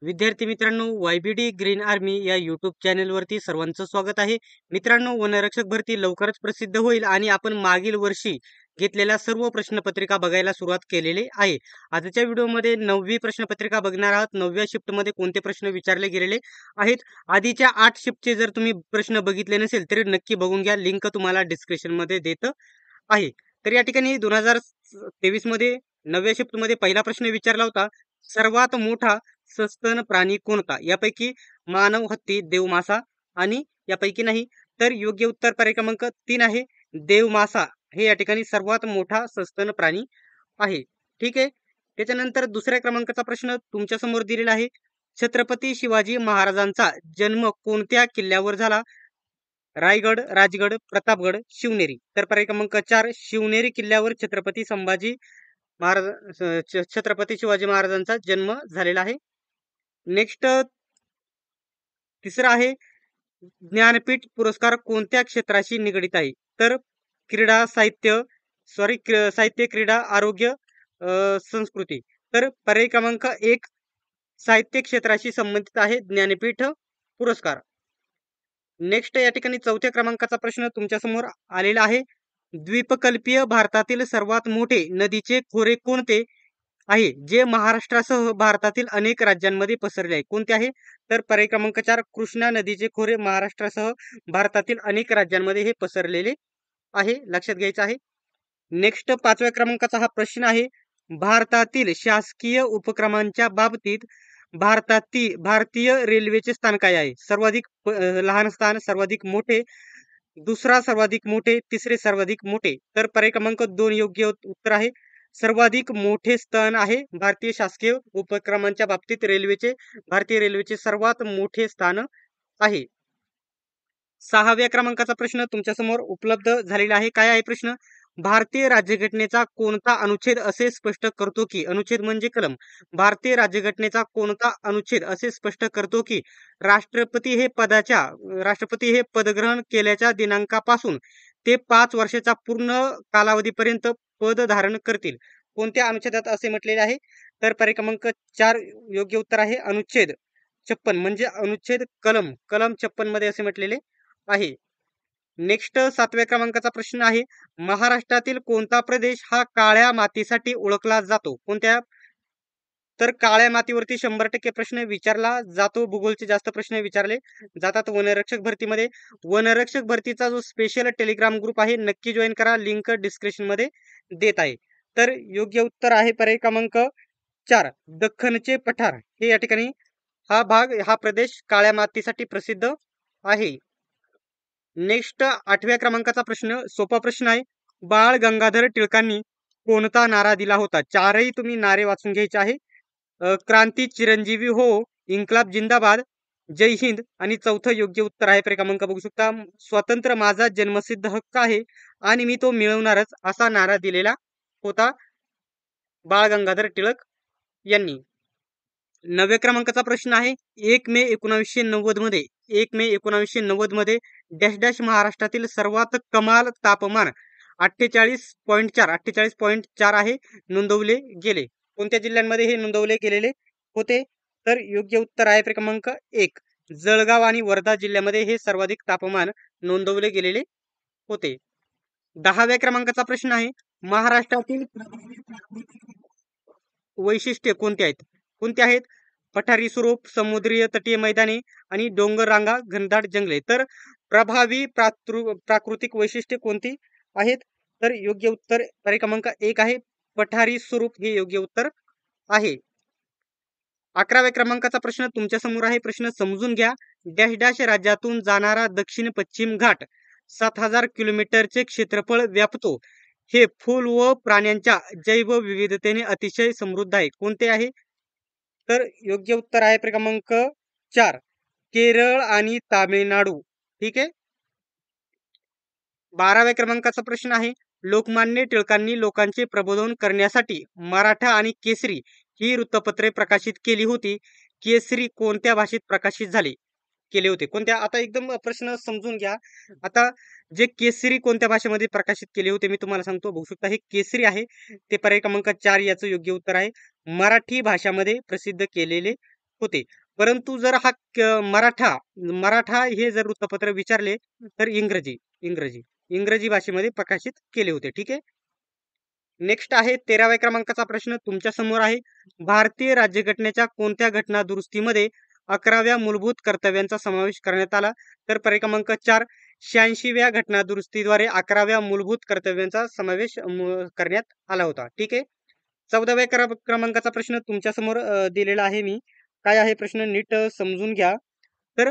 विद्यार्थी मित्रांनो, YBD green army या यूट्यूब चॅनलवरती सर्वांचं स्वागत आहे. मित्रांनो, वनरक्षक भरती लवकरच प्रसिद्ध होईल आणि आपण मागील वर्षी घेतलेल्या सर्व प्रश्नपत्रिका बघायला सुरुवात केलेली आहे. आजच्या व्हिडिओमध्ये 9वी प्रश्नपत्रिका बघणार आहात. 9व्या शिफ्टमध्ये कोणते प्रश्न विचारले गेलेले आहेत. आधीच्या 8 शिफ्टचे जर तुम्ही प्रश्न बघितले नसेल तरी नक्की बघून घ्या. लिंक तुम्हाला डिस्क्रिप्शनमध्ये देत आहे. तर या ठिकाणी 2023 मध्ये 9व्या शिफ्टमध्ये पहिला प्रश्न विचारला होता, सर्वात मोठा सस्तन प्राणी कोणता? यापैकी मानव, हत्ती, देवमासा आणि यापैकी नाही. तर योग्य उत्तर पर्याय क्रमांक 3 आहे, देवमासा हे या ठिकाणी सर्वात मोठा सस्तन प्राणी आहे. ठीक आहे. त्याच्यानंतर दुसऱ्या क्रमांकाचा प्रश्न तुमच्या समोर दिलेला आहे, छत्रपती शिवाजी महाराजांचा जन्म कोणत्या किल्ल्यावर झाला? रायगड, राजगड, प्रतापगड, शिवनेरी. तर पर्याय क्रमांक 4 शिवनेरी किल्ल्यावर छत्रपती संभाजी महाराज छत्रपती शिवाजी महाराजांचा जन्म झालेला आहे. नेक्स्ट तिसरा आहे, ज्ञानपीठ पुरस्कार कोणत्या क्षेत्राशी निगडित आहे? तर क्रीडा साहित्य साहित्य, क्रीडा, आरोग्य, संस्कृती. तर पर्याय क्रमांक 1 साहित्य क्षेत्राशी संबंधित आहे ज्ञानपीठ पुरस्कार. नेक्स्ट या ठिकाणी चौथ्या क्रमांकाचा प्रश्न तुमच्या समोर आलेला आहे, द्वीपकल्पीय भारतातील सर्वात मोठे नदीचे खोरे कोणते आहे जे महाराष्ट्रासह भारतातील अनेक राज्यांमध्ये पसरले आहे? कोणते आहे? तर पर्याय क्रमांक 4 कृष्णा नदीचे खोरे महाराष्ट्रासह भारतातील अनेक राज्यांमध्ये हे पसरलेले आहे, लक्षात घ्यायचं आहे. नेक्स्ट 5व्या क्रमांकाचा हा प्रश्न आहे, भारतातील शासकीय उपक्रमांच्या बाबतीत भारतीय रेल्वेचे स्थान काय आहे? सर्वाधिक लहान स्थान, सर्वाधिक मोठे, दुसरा सर्वाधिक मोठे, तिसरे सर्वाधिक मोठे. तर पर्याय क्रमांक 2 योग्य उत्तर आहे, सर्वाधिक मोठे स्थान आहे भारतीय शासकीय उपक्रमांच्या बाबतीत भारतीय रेल्वेचे सर्वात मोठे स्थान आहे. 6व्या क्रमांकाचा प्रश्न तुमच्या समोर उपलब्ध झालेला आहे. काय आहे प्रश्न? भारतीय राज्यघटनेचा कोणता अनुच्छेद असे स्पष्ट करतो की, अनुच्छेद म्हणजे कलम, भारतीय राज्यघटनेचा कोणता अनुच्छेद असे स्पष्ट करतो की राष्ट्रपती हे पदग्रहण केल्याच्या दिनांकापासून ते 5 वर्षाचा पूर्ण कालावधीपर्यंत पद धारण करतील? कोणत्या अनुच्छेदात असे म्हटलेले आहे? तर पर्याय क्रमांक 4 योग्य उत्तर आहे, अनुच्छेद 56 म्हणजे अनुच्छेद कलम 56 मध्ये असे म्हटलेले आहे. नेक्स्ट 7व्या क्रमांकाचा प्रश्न आहे, महाराष्ट्रातील कोणता प्रदेश हा काळ्या मातीसाठी ओळखला जातो? कोणत्या? तर काळ्या मातीवरती 100% प्रश्न विचारला जातो. भूगोलचे जास्त प्रश्न विचारले जातात वनरक्षक भरतीमध्ये. वनरक्षक भरतीचा जो स्पेशल टेलिग्राम ग्रुप आहे नक्की जॉईन करा, लिंक डिस्क्रिप्शन मध्ये देत आहे. तर योग्य उत्तर आहे पर्याय क्रमांक 4 दख्खनचे पठार हे या ठिकाणी हा प्रदेश काळ्या मातीसाठी प्रसिद्ध आहे. नेक्स्ट 8व्या क्रमांकाचा प्रश्न सोपा प्रश्न आहे, बाळ गंगाधर टिळकांनी कोणता नारा दिला होता? चारही तुम्ही नारे वाचून घ्यायचे आहे. क्रांती चिरंजीवी हो, इन्कलाब जिंदाबाद, जय हिंद आणि चौथं योग्य उत्तर आहे पर्याय क्रमांक बघू शकता, स्वतंत्र माझा जन्मसिद्ध हक्क आहे आणि मी तो मिळवणारच, असा नारा दिलेला होता बाळ गंगाधर टिळक यांनी. 9व्या क्रमांकाचा प्रश्न आहे, 1 मे 1990 मध्ये डॅश डॅश महाराष्ट्रातील सर्वात कमाल तापमान 48.4 आहे नोंदवले गेले. कोणत्या जिल्ह्यांमध्ये हे नोंदवले गेलेले होते? तर योग्य उत्तर आहे क्रमांक 1 जळगाव आणि वर्धा जिल्ह्यामध्ये हे सर्वाधिक तापमान नोंदवले गेलेले होते. 10व्या क्रमांकाचा प्रश्न आहे, महाराष्ट्रातील वैशिष्ट्ये कोणती आहेत? पठारी स्वरूप, समुद्रीय तटीय मैदाने आणि डोंगर रांगा, घनदाट जंगले. तर प्रभावी प्राकृतिक वैशिष्ट्ये कोणती आहेत? तर योग्य उत्तर पर्याय क्रमांक 1 आहे, पठारी स्वरूप हे योग्य उत्तर आहे. 11व्या क्रमांकाचा प्रश्न तुमच्या समोर आहे, प्रश्न समजून घ्या. डॅश डॅश राज्यातून जाणारा दक्षिण पश्चिम घाट 7000 किलोमीटरचे क्षेत्रफळ व्यापतो. हे फुल व प्राण्यांच्या जैवविविधतेने अतिशय समृद्ध आहे. कोणते आहे? तर योग्य उत्तर आहे क्रमांक 4 केरळ आणि तामिळनाडू. ठीक आहे. 12व्या क्रमांकाचा प्रश्न आहे, लोकमान्य टिळकांनी लोकांचे प्रबोधन करण्यासाठी मराठा आणि केसरी ही वृत्तपत्रे प्रकाशित केली होती. केसरी कोणत्या भाषेत प्रकाशित केले होते? कोणत्या? आता एकदम प्रश्न समजून घ्या. आता जे केसरी कोणत्या भाषेमध्ये प्रकाशित केले होते मी तुम्हाला सांगतो. बघू शकता हे केसरी आहे, ते पर्याय क्रमांक 4 याचं योग्य उत्तर आहे, मराठी भाषामध्ये प्रसिद्ध केलेले होते. परंतु जर मराठा मराठा हे जर वृत्तपत्र विचारले तर इंग्रजी भाषेमध्ये प्रकाशित केले होते. ठीक आहे. नेक्स्ट आहे 13व्या क्रमांकाचा प्रश्न तुमच्या समोर आहे. भारतीय राज्यघटनेच्या कोणत्या घटना दुरुस्तीमध्ये 11व्या मूलभूत कर्तव्यांचा समावेश करण्यात आला? तर पर्याय क्रमांक 4 86व्या घटना दुरुस्तीद्वारे 11व्या मूलभूत कर्तव्यांचा समावेश करण्यात आला होता. ठीक आहे. 14व्या क्रमांकाचा प्रश्न तुमच्या समोर दिलेला आहे मी. काय आहे प्रश्न नीट समजून घ्या. तर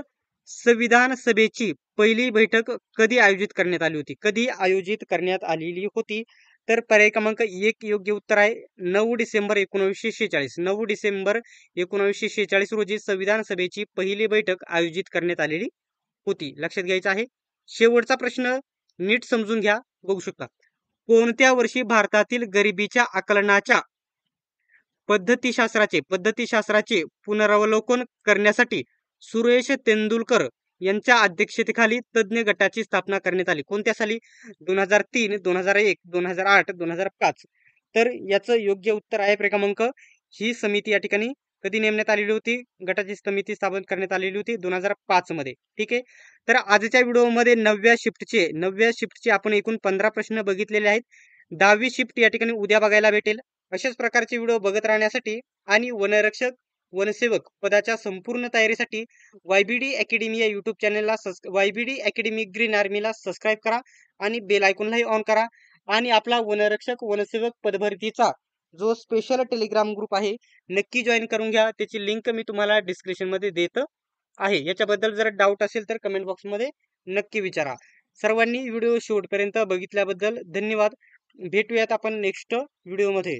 संविधान सभेची पहिली बैठक कधी आयोजित करण्यात आली होती? कधी आयोजित करण्यात आलेली होती? तर पर्याय क्रमांक 1 योग्य उत्तर आहे 9 डिसेंबर 1946. 9 डिसेंबर 1946 रोजी संविधान सभेची पहिली बैठक आयोजित करण्यात आलेली होती. लक्षात घ्यायचं आहे. शेवटचा प्रश्न नीट समजून घ्या. बघू शकता. कोणत्या वर्षी भारतातील गरिबीच्या आकलनाच्या पद्धतीशास्त्राचे पुनरावलोकन करण्यासाठी सुरेश तेंडुलकर यांच्या अध्यक्षतेखाली तज्ञ गटाची स्थापना करण्यात आली? कोणत्या साली? 2003, 2001, 2008, 2005. तर याचं योग्य उत्तर आहे क्रमांक. ही समिती या ठिकाणी कधी नेमण्यात आलेली होती? गटाची समिती स्थापन करण्यात आलेली होती 2005 मध्ये. ठीक आहे. तर आजच्या व्हिडिओमध्ये 9व्या शिफ्टचे आपण एकूण 15 प्रश्न बघितलेले आहेत. 10वी शिफ्ट या ठिकाणी उद्या बघायला भेटेल. अशाच प्रकारचे व्हिडिओ बघत राहण्यासाठी आणि वनरक्षक वनसेवक पदाच्या संपूर्ण तयारीसाठी YBD अकॅडमी या युट्यूब चॅनलला YBD अकॅडमी ग्रीन आर्मीला सबस्क्राईब करा आणि बेल आयकॉनलाही ऑन करा. आणि आपला वनरक्षक वनसेवक पदभरतीचा जो स्पेशल टेलिग्राम ग्रुप आहे नक्की जॉईन करून घ्या. त्याची लिंक मी तुम्हाला डिस्क्रिप्शन मध्ये देत आहे. याच्याबद्दल जर डाऊट असेल तर कमेंट बॉक्समध्ये नक्की विचारा. सर्वांनी व्हिडिओ शेवटपर्यंत बघितल्याबद्दल धन्यवाद. भेटूयात आपण नेक्स्ट व्हिडिओमध्ये.